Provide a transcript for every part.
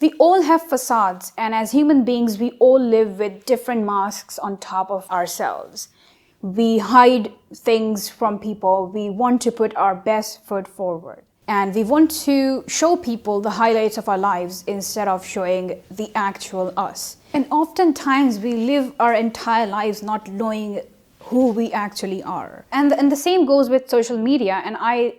We all have facades, and as human beings, we all live with different masks on top of ourselves. We hide things from people. We want to put our best foot forward. And we want to show people the highlights of our lives instead of showing the actual us. And oftentimes we live our entire lives not knowing who we actually are. And the same goes with social media. And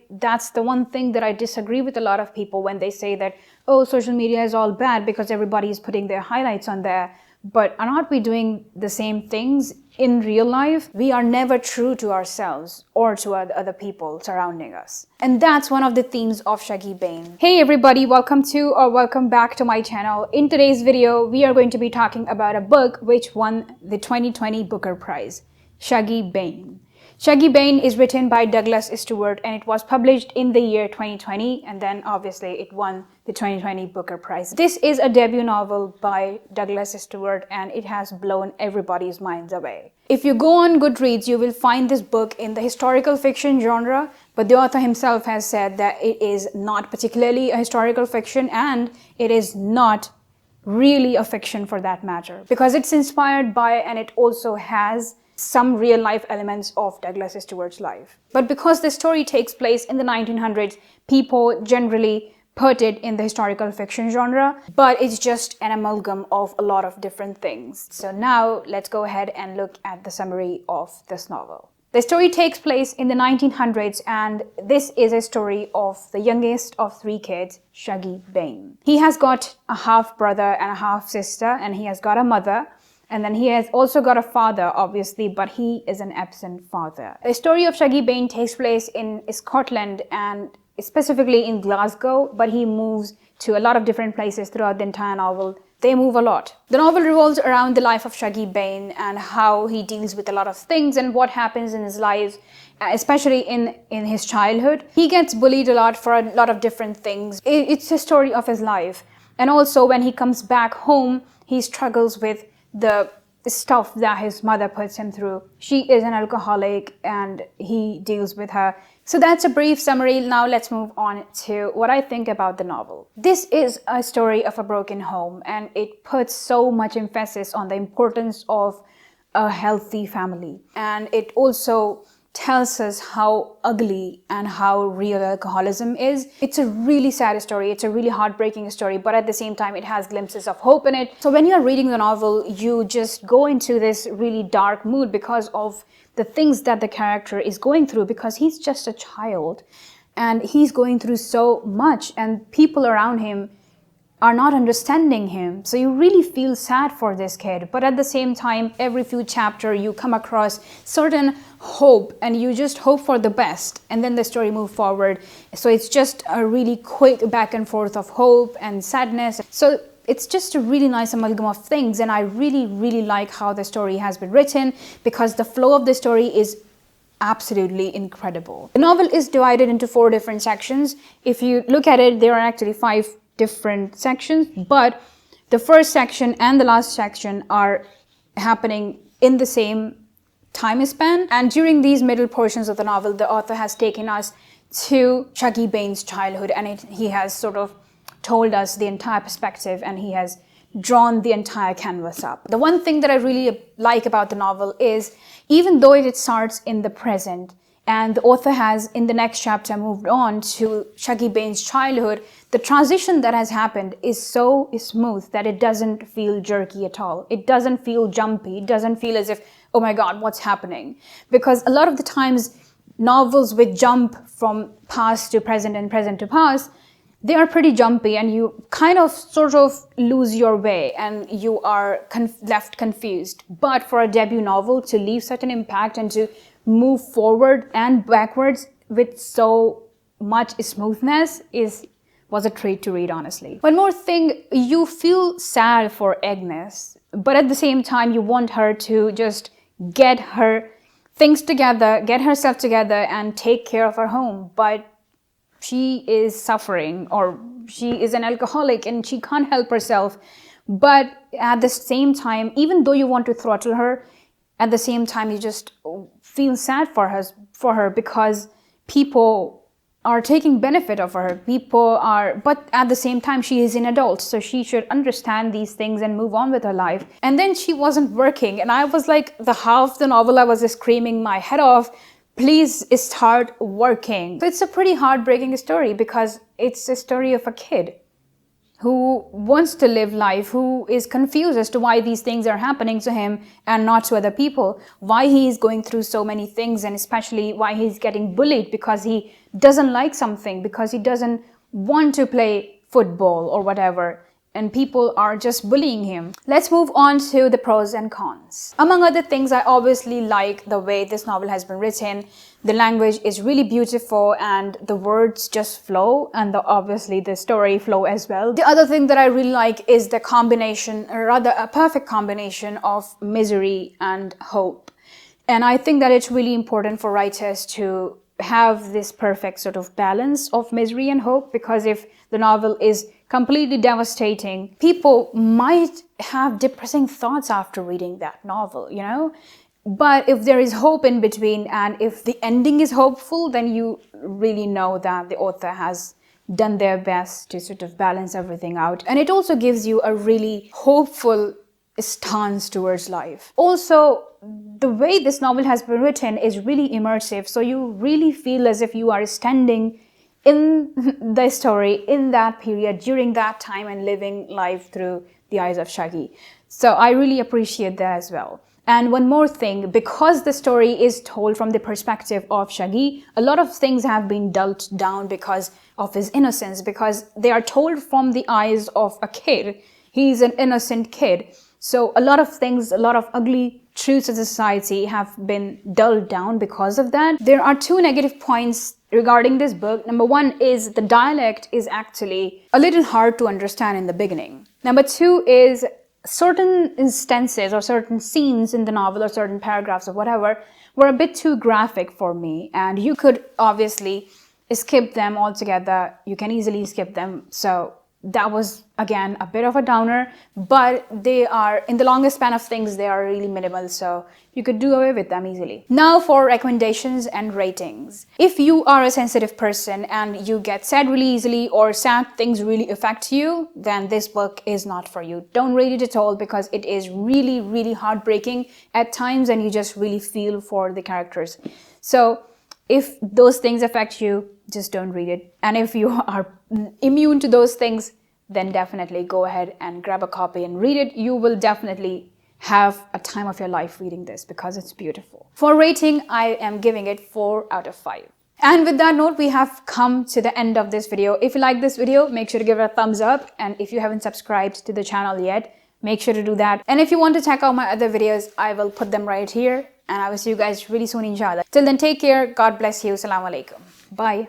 that's the one thing that I disagree with a lot of people when they say that, oh, social media is all bad because everybody is putting their highlights on there. But are not we doing the same things in real life? We are never true to ourselves or to other people surrounding us. And that's one of the themes of Shuggie Bain. Hey everybody, welcome back to my channel. In today's video, we are going to be talking about a book which won the 2020 Booker Prize, Shuggie Bain. Shuggie Bain is written by Douglas Stuart and it was published in the year 2020, and then obviously it won the 2020 Booker Prize. This is a debut novel by Douglas Stuart and it has blown everybody's minds away. If you go on Goodreads, you will find this book in the historical fiction genre, but the author himself has said that it is not particularly a historical fiction and it is not really a fiction for that matter, because it's inspired by and it also has some real life elements of Douglas Stuart's life. But because the story takes place in the 1900s, people generally put it in the historical fiction genre, but it's just an amalgam of a lot of different things. So now let's go ahead and look at the summary of this novel. The story takes place in the 1900s and this is a story of the youngest of three kids, Shuggie Bain. He has got a half brother and a half sister, and he has got a mother. And then he has also got a father, obviously, but he is an absent father. The story of Shuggie Bain takes place in Scotland and specifically in Glasgow, but he moves to a lot of different places throughout the entire novel. They move a lot. The novel revolves around the life of Shuggie Bain and how he deals with a lot of things and what happens in his life, especially in his childhood. He gets bullied a lot for a lot of different things. It's a story of his life. And also when he comes back home, he struggles with the stuff that his mother puts him through. She is an alcoholic and he deals with her. So that's a brief summary. Now let's move on to what I think about the novel. This is a story of a broken home and it puts so much emphasis on the importance of a healthy family. And it also tells us how ugly and how real alcoholism is. It's a really sad story. It's a really heartbreaking story, but at the same time, it has glimpses of hope in it. So when you're reading the novel, you just go into this really dark mood because of the things that the character is going through, because he's just a child and he's going through so much and people around him are not understanding him. So you really feel sad for this kid. But at the same time, every few chapters you come across certain hope and you just hope for the best. And then the story moves forward. So it's just a really quick back and forth of hope and sadness. So it's just a really nice amalgam of things. And I really like how the story has been written, because the flow of the story is absolutely incredible. The novel is divided into 4 different sections. If you look at it, there are actually 5 different sections, but the first section and the last section are happening in the same time span. And during these middle portions of the novel, the author has taken us to Shuggie Bain's childhood, and he has sort of told us the entire perspective and he has drawn the entire canvas up. The one thing that I really like about the novel is, even though it starts in the present, and the author has, in the next chapter, moved on to Shuggie Bain's childhood, the transition that has happened is so smooth that it doesn't feel jerky at all. It doesn't feel jumpy. It doesn't feel as if, oh my God, what's happening? Because a lot of the times, novels which jump from past to present and present to past, they are pretty jumpy and you kind of sort of lose your way and you are left confused. But for a debut novel to leave such an impact and to move forward and backwards with so much smoothness was a treat to read, honestly. One more thing, you feel sad for Agnes, but at the same time you want her to just get her things together, get herself together and take care of her home. But she is suffering, or she is an alcoholic and she can't help herself. But at the same time, even though you want to throttle her, at the same time you just feel sad for her because people are taking benefit of her. But at the same time, she is an adult, so she should understand these things and move on with her life. And then she wasn't working, and I was like, the half of the novel I was just screaming my head off, please start working. So it's a pretty heartbreaking story because it's a story of a kid who wants to live life, who is confused as to why these things are happening to him and not to other people, why he is going through so many things, and especially why he's getting bullied because he doesn't like something, because he doesn't want to play football or whatever, and people are just bullying him. Let's move on to the pros and cons. Among other things, I obviously like the way this novel has been written. The language is really beautiful and the words just flow, and obviously the story flow as well. The other thing that I really like is the combination, or rather a perfect combination of misery and hope. And I think that it's really important for writers to have this perfect sort of balance of misery and hope, because if the novel is completely devastating, people might have depressing thoughts after reading that novel, you know? But if there is hope in between, and if the ending is hopeful, then you really know that the author has done their best to sort of balance everything out. And it also gives you a really hopeful stance towards life. Also, the way this novel has been written is really immersive, so you really feel as if you are standing in the story, in that period, during that time, and living life through the eyes of Shuggie. So I really appreciate that as well. And one more thing, because the story is told from the perspective of Shuggie, a lot of things have been dulled down because of his innocence, because they are told from the eyes of a kid. He's an innocent kid. So a lot of things, a lot of ugly truths of society have been dulled down because of that. There are two negative points regarding this book. Number one is the dialect is actually a little hard to understand in the beginning. Number two is certain instances or certain scenes in the novel or certain paragraphs or whatever were a bit too graphic for me, and you could obviously skip them altogether. You can easily skip them. So that was again a bit of a downer, but they are, in the longest span of things, they are really minimal, so you could do away with them easily. Now for recommendations and ratings. If you are a sensitive person and you get sad really easily, or sad things really affect you, then this book is not for you. Don't read it at all, because it is really, really heartbreaking at times, and you just really feel for the characters. So if those things affect you, just don't read it. And if you are immune to those things, then definitely go ahead and grab a copy and read it. You will definitely have a time of your life reading this, because it's beautiful. For rating, I am giving it 4 out of 5. And with that note, we have come to the end of this video. If you like this video, make sure to give it a thumbs up. And if you haven't subscribed to the channel yet, make sure to do that. And if you want to check out my other videos, I will put them right here. And I will see you guys really soon, inshallah. Till then, take care. God bless you. Assalamu alaikum. Bye.